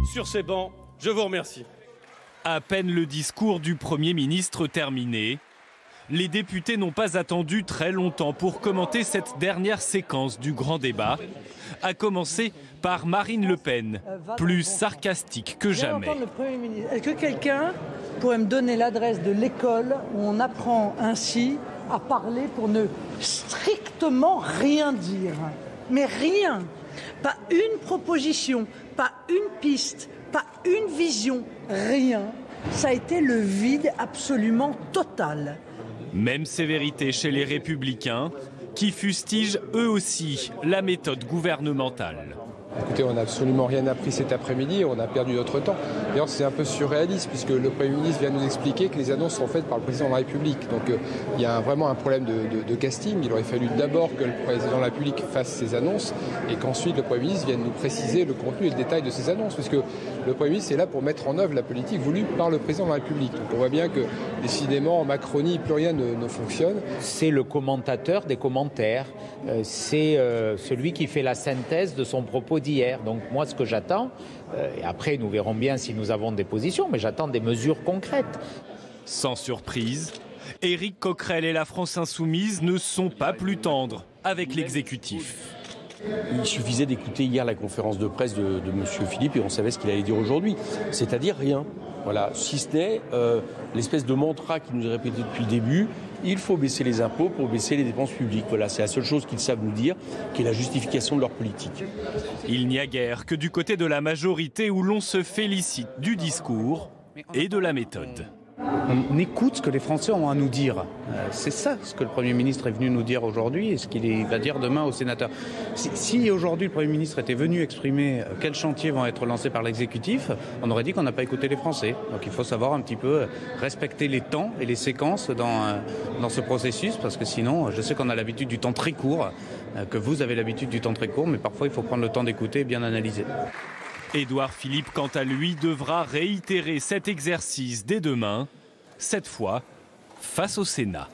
sur ces bancs. Je vous remercie. À peine le discours du Premier ministre terminé, les députés n'ont pas attendu très longtemps pour commenter cette dernière séquence du grand débat, à commencer par Marine Le Pen, plus sarcastique que jamais. Est-ce que quelqu'un pourrait me donner l'adresse de l'école où on apprend ainsi à parler pour ne strictement rien dire? Mais rien. Pas une proposition, pas une piste, pas une vision, rien. Ça a été le vide absolument total. Même sévérité chez les Républicains, qui fustigent eux aussi la méthode gouvernementale. Écoutez, on n'a absolument rien appris cet après-midi, on a perdu notre temps. D'ailleurs, c'est un peu surréaliste puisque le Premier ministre vient nous expliquer que les annonces sont faites par le Président de la République. Donc il y a vraiment un problème de casting. Il aurait fallu d'abord que le Président de la République fasse ses annonces et qu'ensuite le Premier ministre vienne nous préciser le contenu et le détail de ces annonces. Puisque le Premier ministre est là pour mettre en œuvre la politique voulue par le Président de la République. Donc on voit bien que décidément en Macronie, plus rien ne fonctionne. C'est le commentateur des commentaires. C'est celui qui fait la synthèse de son propos d'hier. Donc moi, ce que j'attends, et après nous verrons bien si nous avons des positions, mais j'attends des mesures concrètes. Sans surprise, Éric Coquerel et la France Insoumise ne sont pas plus tendres avec l'exécutif. Il suffisait d'écouter hier la conférence de presse de M. Philippe et on savait ce qu'il allait dire aujourd'hui. C'est-à-dire rien. Voilà, si ce n'est l'espèce de mantra qui nous est répété depuis le début, il faut baisser les impôts pour baisser les dépenses publiques. Voilà, c'est la seule chose qu'ils savent nous dire, qui est la justification de leur politique. Il n'y a guère que du côté de la majorité où l'on se félicite du discours et de la méthode. On écoute ce que les Français ont à nous dire. C'est ça ce que le Premier ministre est venu nous dire aujourd'hui et ce qu'il va dire demain aux sénateurs. Si aujourd'hui le Premier ministre était venu exprimer quels chantiers vont être lancés par l'exécutif, on aurait dit qu'on n'a pas écouté les Français. Donc il faut savoir un petit peu respecter les temps et les séquences dans ce processus parce que sinon, je sais qu'on a l'habitude du temps très court, que vous avez l'habitude du temps très court, mais parfois il faut prendre le temps d'écouter et bien analyser. Édouard Philippe, quant à lui, devra réitérer cet exercice dès demain, cette fois face au Sénat.